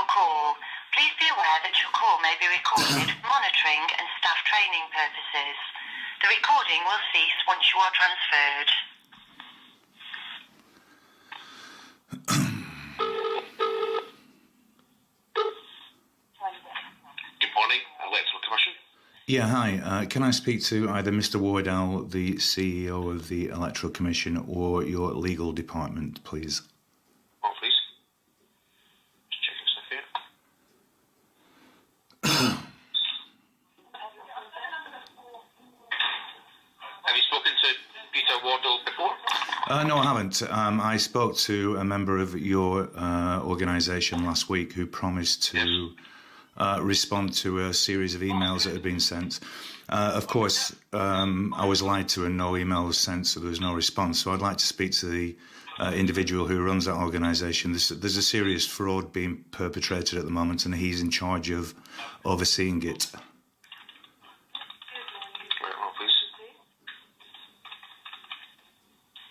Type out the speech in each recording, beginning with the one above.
your call. Please be aware that your call may be recorded for monitoring and staff training purposes. The recording will cease once you are transferred. Good morning, Electoral Commission. Yeah, hi. Can I speak to either Mr. Wardell, the CEO of the Electoral Commission, or your legal department, please? Oh, please. Just checking stuff here. Have you spoken to Peter Wardell before? No, I haven't. I spoke to a member of your organisation last week who promised to respond to a series of emails that had been sent. Of course, I was lied to and no email was sent, so there was no response. So I'd like to speak to the individual who runs that organisation. There's a serious fraud being perpetrated at the moment, and he's in charge of overseeing it. Right, well, please.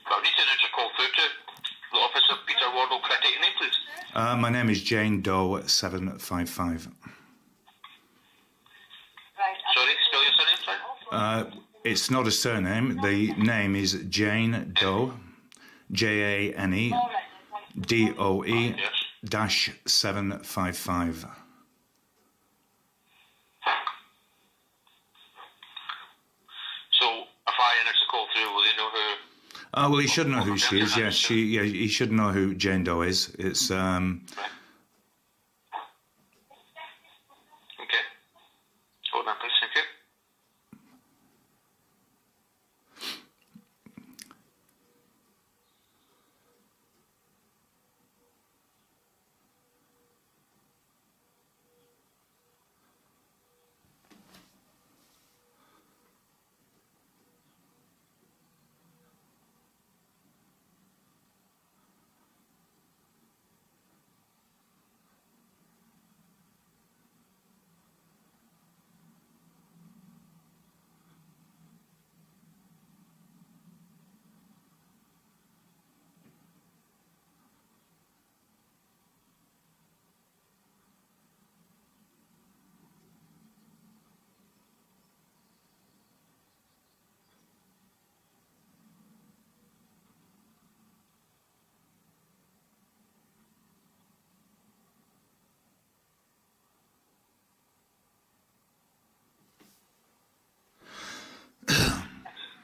I need to just call through to the office of Peter Wardell. Could I take your name, please? My name is Jane Doe-755. Sorry, spell your surname, sorry? It's not a surname. The name is Jane Doe, Jane Doe Yes. -755. So, if I enter to call through, will they know who? Well, he should know who she is. Yes, he should know who Jane Doe is. It's Okay. Hold on, please. Thank you.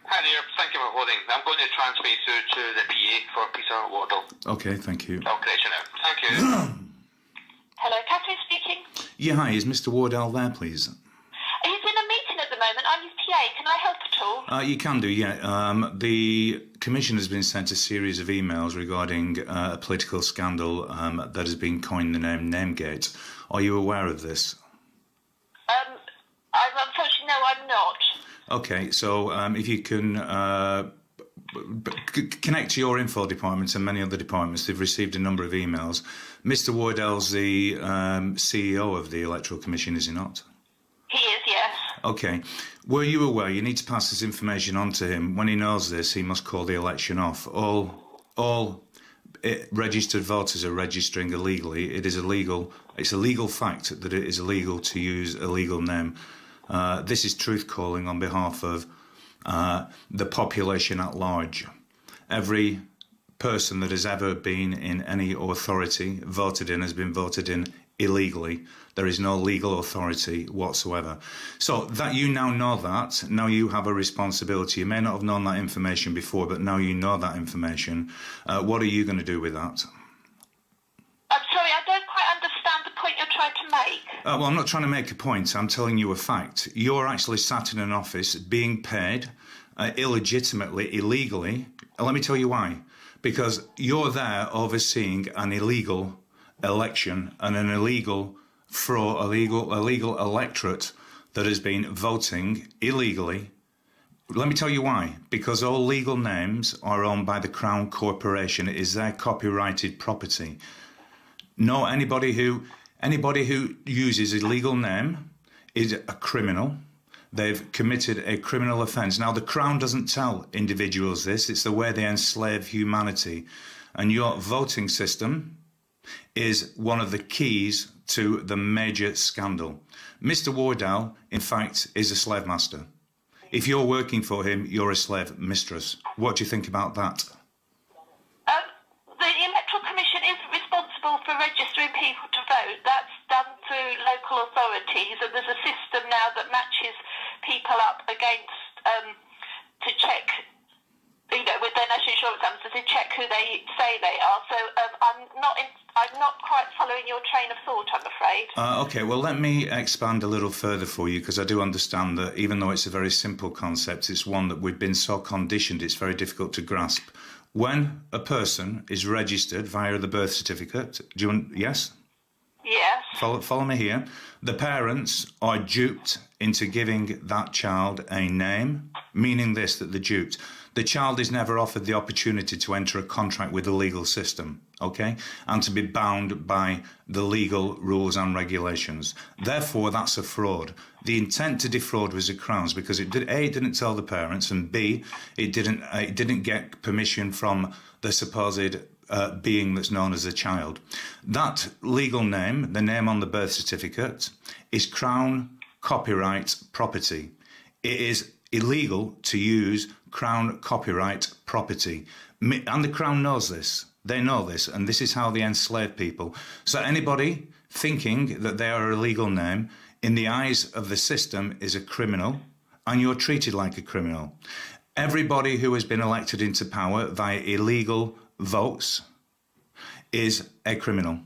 Hi there, thank you for holding. I'm going to transfer you through to the PA for Peter Wardell. okay. Thank you. I'll correct you now. Thank you. Hello, Catherine speaking. Yeah, hi. Is Mr. Wardell there, please? He's in a meeting at the moment. I'm his PA. Can I help at all? You can do, yeah. The Commission has been sent a series of emails regarding a political scandal that has been coined the name Namegate. Are you aware of this? Unfortunately, no, I'm not. Okay, so if you can connect to your info department and many other departments, they've received a number of emails. Mr. Wardell's the CEO of the Electoral Commission, is he not? He is, yes. Okay. Were you aware, you need to pass this information on to him. When he knows this, he must call the election off. All registered voters are registering illegally. It's a legal fact that it is illegal to use a legal name. This is truth calling on behalf of the population at large. Every person that has ever been in any authority voted in has been voted in illegally. There is no legal authority whatsoever. So that you now know that, now you have a responsibility. You may not have known that information before, but now you know that information. What are you going to do with that? I'm sorry, I don't quite understand the point you're trying to make. Well, I'm not trying to make a point. I'm telling you a fact. You're actually sat in an office being paid illegitimately, illegally. Let me tell you why. Because you're there overseeing an illegal election and an illegal fraud, illegal electorate that has been voting illegally. Let me tell you why. Because all legal names are owned by the Crown Corporation. It is their copyrighted property. No, anybody who uses a legal name is a criminal. They've committed a criminal offence. Now, the Crown doesn't tell individuals this. It's the way they enslave humanity. And your voting system is one of the keys to the major scandal. Mr. Wardell, in fact, is a slave master. If you're working for him, you're a slave mistress. What do you think about that? The Electoral Commission is responsible for registering people to vote. That's done through local authorities, and there's a system now that matches people up against to check, with their national insurance numbers to check who they say they are. So I'm not quite following your train of thought, I'm afraid. Okay, well, let me expand a little further for you, because I do understand that even though it's a very simple concept, it's one that we've been so conditioned it's very difficult to grasp. When a person is registered via the birth certificate, yes? Yes. Follow me here. The parents are duped into giving that child a name, meaning this, that they're duped. The child is never offered the opportunity to enter a contract with the legal system, okay, and to be bound by the legal rules and regulations. Therefore, that's a fraud. The intent to defraud was the Crown's because it didn't tell the parents, and B, it didn't get permission from the supposed being that's known as a child. That legal name, the name on the birth certificate, is Crown copyright property. It is illegal to use Crown copyright property. And the Crown knows this. They know this, and this is how they enslave people. So anybody thinking that they are a legal name, in the eyes of the system, is a criminal, and you're treated like a criminal. Everybody who has been elected into power via illegal votes is a criminal.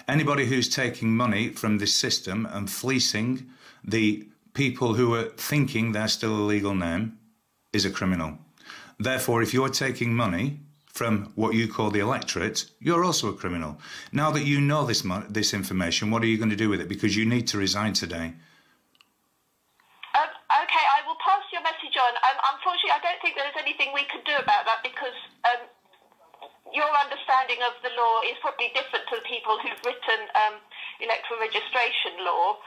Anybody who's taking money from this system and fleecing the people who are thinking they're still a legal name is a criminal. Therefore, if you're taking money from what you call the electorate, you're also a criminal. Now that you know this information, what are you going to do with it? Because you need to resign today. Okay, I will pass your message on. Unfortunately, I don't think there's anything we can do about that because your understanding of the law is probably different to the people who've written electoral registration law.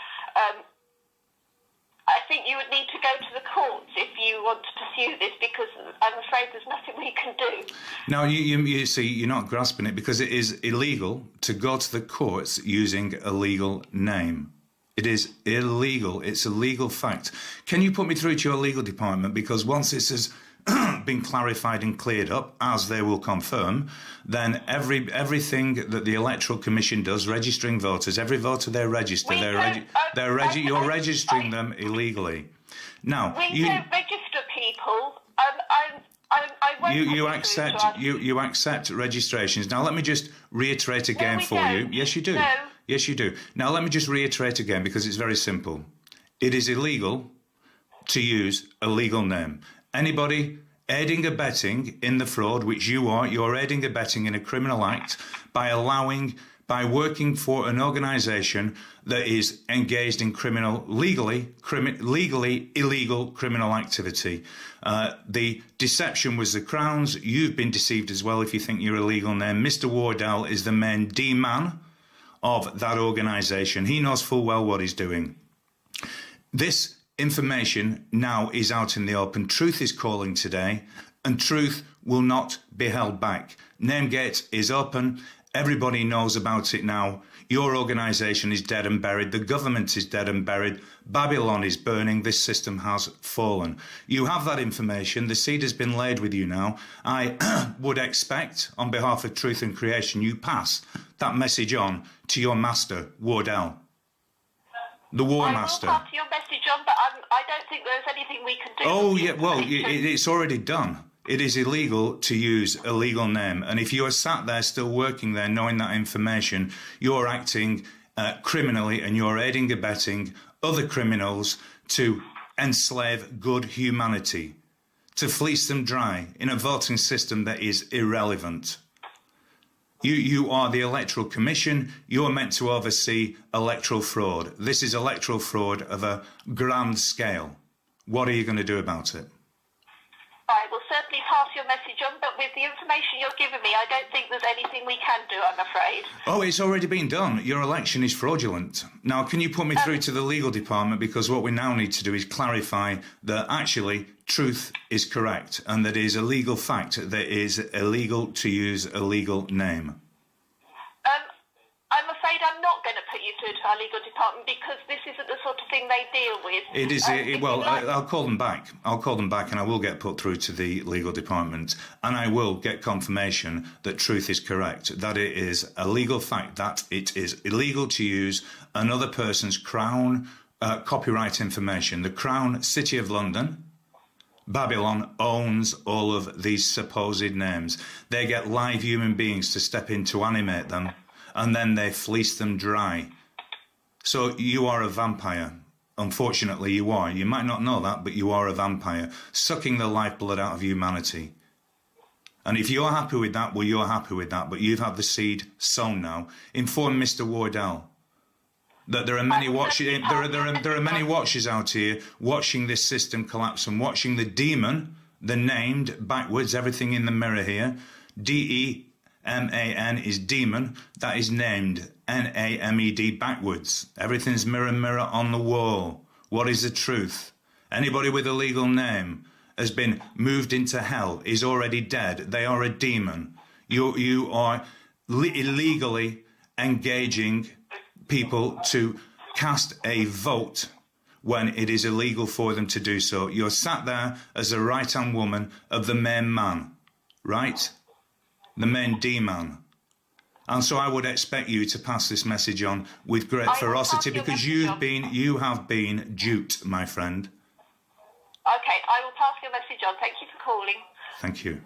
I think you would need to go to the courts if you want to pursue this, because I'm afraid there's nothing we can do. Now, you see, you're not grasping it, because it is illegal to go to the courts using a legal name. It is illegal. It's a legal fact. Can you put me through to your legal department? Because once this has been clarified and cleared up, as they will confirm, then everything that the Electoral Commission does, registering voters, every voter they register, you're registering them illegally. Now, we don't register people. I won't you accept registrations. Now, let me just reiterate again you. Yes, you do. No. Yes, you do. Now, let me just reiterate again, because it's very simple. It is illegal to use a legal name. Anybody aiding and abetting in the fraud, which you're aiding and abetting in a criminal act by working for an organisation that is engaged in legally illegal criminal activity. The deception was the Crown's. You've been deceived as well if you think you're a legal name. Mr. Wardell is the main D-man of that organisation. He knows full well what he's doing. This information now is out in the open. Truth is calling today, and truth will not be held back. Namegate is open. Everybody knows about it now. Your organisation is dead and buried. The government is dead and buried. Babylon is burning. This system has fallen. You have that information. The seed has been laid with you now. I would expect, on behalf of Truth and Creation, you pass that message on to your master, Wardell. The War Master. I will pass your message on, but I don't think there's anything we can do. Oh, yeah, well, it's already done. It is illegal to use a legal name. And if you are sat there still working there knowing that information, you're acting criminally, and you're aiding and abetting other criminals to enslave good humanity, to fleece them dry in a voting system that is irrelevant. You are the Electoral Commission. You're meant to oversee electoral fraud. This is electoral fraud of a grand scale. What are you going to do about it? I will certainly pass your message on, but with the information you're giving me, I don't think there's anything we can do, I'm afraid. Oh, it's already been done. Your election is fraudulent. Now, can you put me through to the legal department? Because what we now need to do is clarify that actually truth is correct, and that it is a legal fact that it is illegal to use a legal name. I'm afraid I'm not going to put you legal department, because this isn't the sort of thing they deal with. It is. I'll call them back. I'll call them back, and I will get put through to the legal department, and I will get confirmation that truth is correct, that it is a legal fact, that it is illegal to use another person's Crown copyright information. The Crown, City of London, Babylon owns all of these supposed names. They get live human beings to step in to animate them, and then they fleece them dry. So you are a vampire. Unfortunately, you are. You might not know that, but you are a vampire, sucking the lifeblood out of humanity. And if you're happy with that, well, you're happy with that, but you've had the seed sown now. Inform Mr. Wardell that there are many watchers. There are many watchers out here watching this system collapse and watching the demon, the named backwards, everything in the mirror here. DEMAN is demon. That is named NAMED backwards. Everything's mirror, mirror on the wall. What is the truth? Anybody with a legal name has been moved into hell, is already dead. They are a demon. You are illegally engaging people to cast a vote when it is illegal for them to do so. You're sat there as a right-hand woman of the main man, right? The main D-man. And so I would expect you to pass this message on with great ferocity, because you have been duped, my friend. Okay, I will pass your message on. Thank you for calling. Thank you.